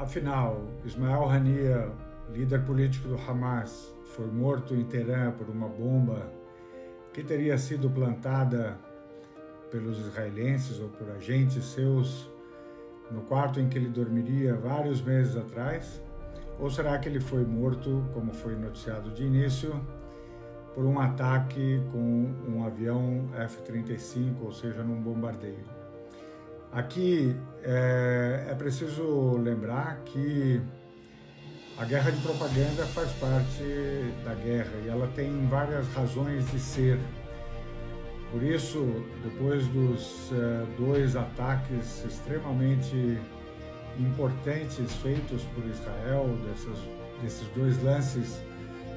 Afinal, Ismael Haniyeh, líder político do Hamas, foi morto em Teherã por uma bomba que teria sido plantada pelos israelenses ou por agentes seus no quarto em que ele dormiria vários meses atrás? Ou será que ele foi morto, como foi noticiado de início, por um ataque com um avião F-35, ou seja, num bombardeio? Aqui é preciso lembrar que a guerra de propaganda faz parte da guerra e ela tem várias razões de ser. Por isso, depois dos dois ataques extremamente importantes feitos por Israel, desses dois lances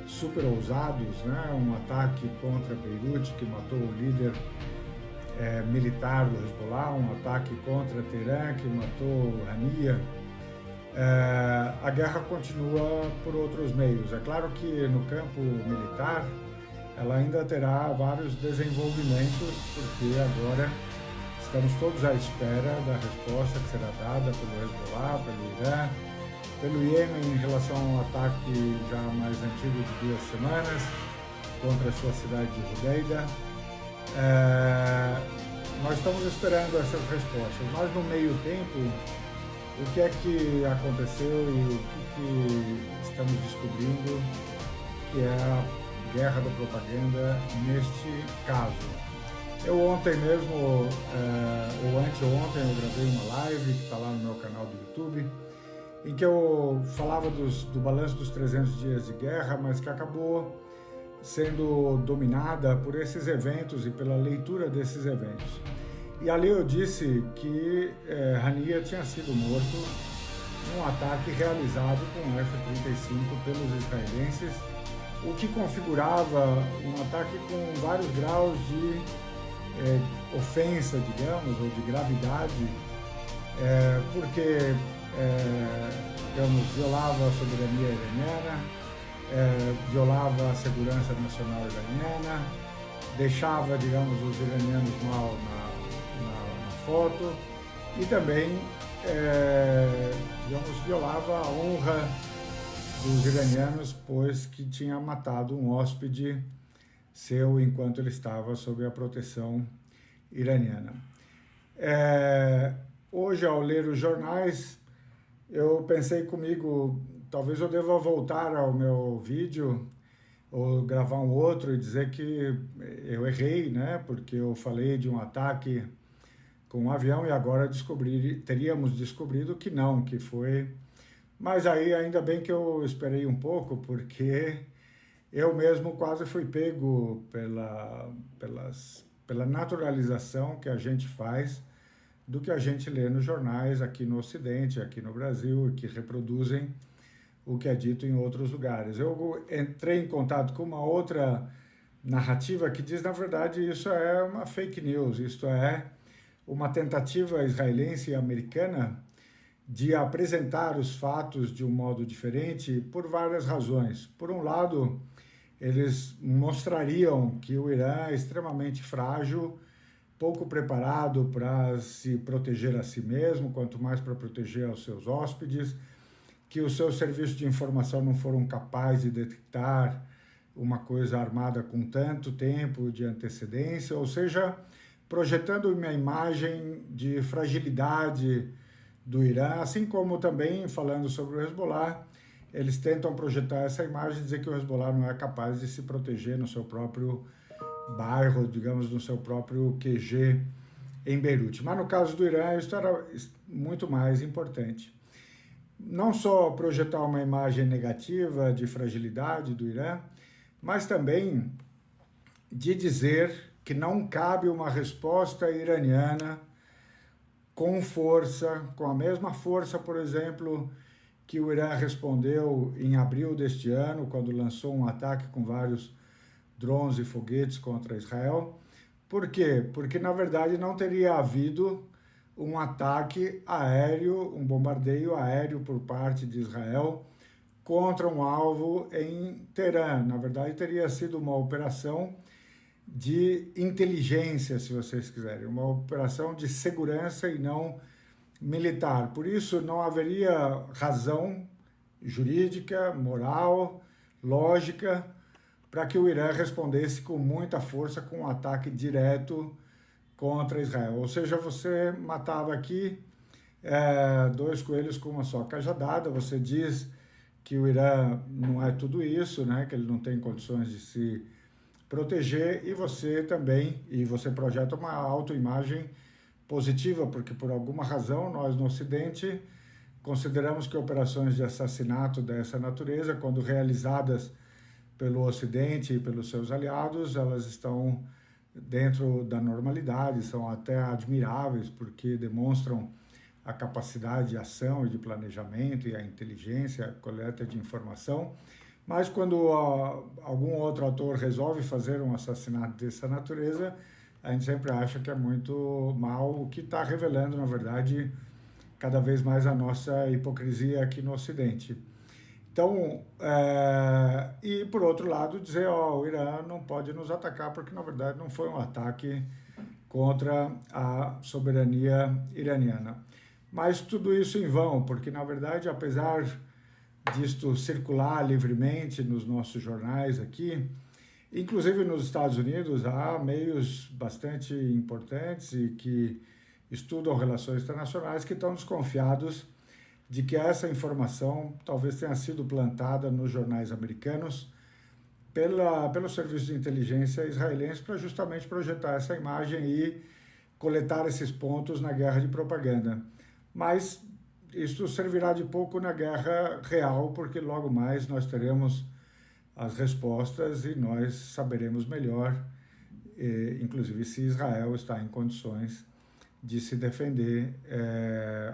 super ousados, né? Um ataque contra Beirute que matou o líder militar do Hezbollah, um ataque contra Teherã que matou Haniyeh. A guerra continua por outros meios. É claro que no campo militar ela ainda terá vários desenvolvimentos, porque agora estamos todos à espera da resposta que será dada pelo Hezbollah, pelo Irã, pelo Iêmen em relação a um ataque já mais antigo de 2 semanas contra a sua cidade de Hodeida. Nós estamos esperando essas respostas, mas no meio tempo, o que é que aconteceu e o que estamos descobrindo que é a guerra da propaganda neste caso? Eu ontem mesmo, ou anteontem, eu gravei uma live que está lá no meu canal do YouTube, em que eu falava do balanço dos 300 dias de guerra, mas que acabou sendo dominada por esses eventos e pela leitura desses eventos. E ali eu disse que Haniyeh tinha sido morto num ataque realizado com F-35 pelos israelenses, o que configurava um ataque com vários graus de ofensa, digamos, ou de gravidade, porque violava a soberania iraniana, violava a segurança nacional iraniana, deixava, digamos, os iranianos mal na foto e também, digamos, violava a honra dos iranianos, pois que tinha matado um hóspede seu enquanto ele estava sob a proteção iraniana. Hoje, ao ler os jornais, eu pensei comigo, talvez eu deva voltar ao meu vídeo ou gravar um outro e dizer que eu errei, né? Porque eu falei de um ataque com um avião e agora teríamos descobrido que não, que foi... Mas aí ainda bem que eu esperei um pouco, porque eu mesmo quase fui pego pela naturalização que a gente faz do que a gente lê nos jornais aqui no Ocidente, aqui no Brasil, que reproduzem o que é dito em outros lugares. Eu entrei em contato com uma outra narrativa que diz, na verdade, isso é uma fake news, isto é uma tentativa israelense e americana de apresentar os fatos de um modo diferente por várias razões. Por um lado, eles mostrariam que o Irã é extremamente frágil, pouco preparado para se proteger a si mesmo, quanto mais para proteger aos seus hóspedes, que os seus serviços de informação não foram capazes de detectar uma coisa armada com tanto tempo de antecedência, ou seja, projetando uma imagem de fragilidade do Irã, assim como também, falando sobre o Hezbollah, eles tentam projetar essa imagem e dizer que o Hezbollah não é capaz de se proteger no seu próprio bairro, digamos, no seu próprio QG em Beirute. Mas no caso do Irã, isso era muito mais importante. Não só projetar uma imagem negativa de fragilidade do Irã, mas também de dizer que não cabe uma resposta iraniana com força, com a mesma força, por exemplo, que o Irã respondeu em abril deste ano, quando lançou um ataque com vários drones e foguetes contra Israel. Por quê? Porque, na verdade, não teria havido um ataque aéreo, um bombardeio aéreo por parte de Israel contra um alvo em Teherã. Na verdade, teria sido uma operação de inteligência, se vocês quiserem, uma operação de segurança e não militar. Por isso, não haveria razão jurídica, moral, lógica, para que o Irã respondesse com muita força com um ataque direto contra Israel. Ou seja, você matava aqui dois coelhos com uma só cajadada. Você diz que o Irã não é tudo isso, né? Que ele não tem condições de se proteger, e você projeta uma autoimagem positiva, porque por alguma razão nós no Ocidente consideramos que operações de assassinato dessa natureza, quando realizadas pelo Ocidente e pelos seus aliados, elas estão dentro da normalidade, são até admiráveis, porque demonstram a capacidade de ação e de planejamento e a inteligência, a coleta de informação. Mas quando algum outro ator resolve fazer um assassinato dessa natureza, a gente sempre acha que é muito mal, o que está revelando, na verdade, cada vez mais a nossa hipocrisia aqui no Ocidente. Então, e por outro lado, dizer, o Irã não pode nos atacar, porque na verdade não foi um ataque contra a soberania iraniana. Mas tudo isso em vão, porque na verdade, apesar disto circular livremente nos nossos jornais aqui, inclusive nos Estados Unidos, há meios bastante importantes e que estudam relações internacionais que estão desconfiados de que essa informação talvez tenha sido plantada nos jornais americanos pelo serviço de inteligência israelense para justamente projetar essa imagem e coletar esses pontos na guerra de propaganda. Mas isso servirá de pouco na guerra real, porque logo mais nós teremos as respostas e nós saberemos melhor, inclusive se Israel está em condições de se defender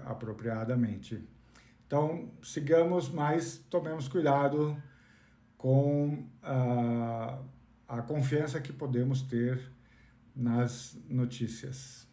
apropriadamente. Então, sigamos, mas tomemos cuidado com a confiança que podemos ter nas notícias.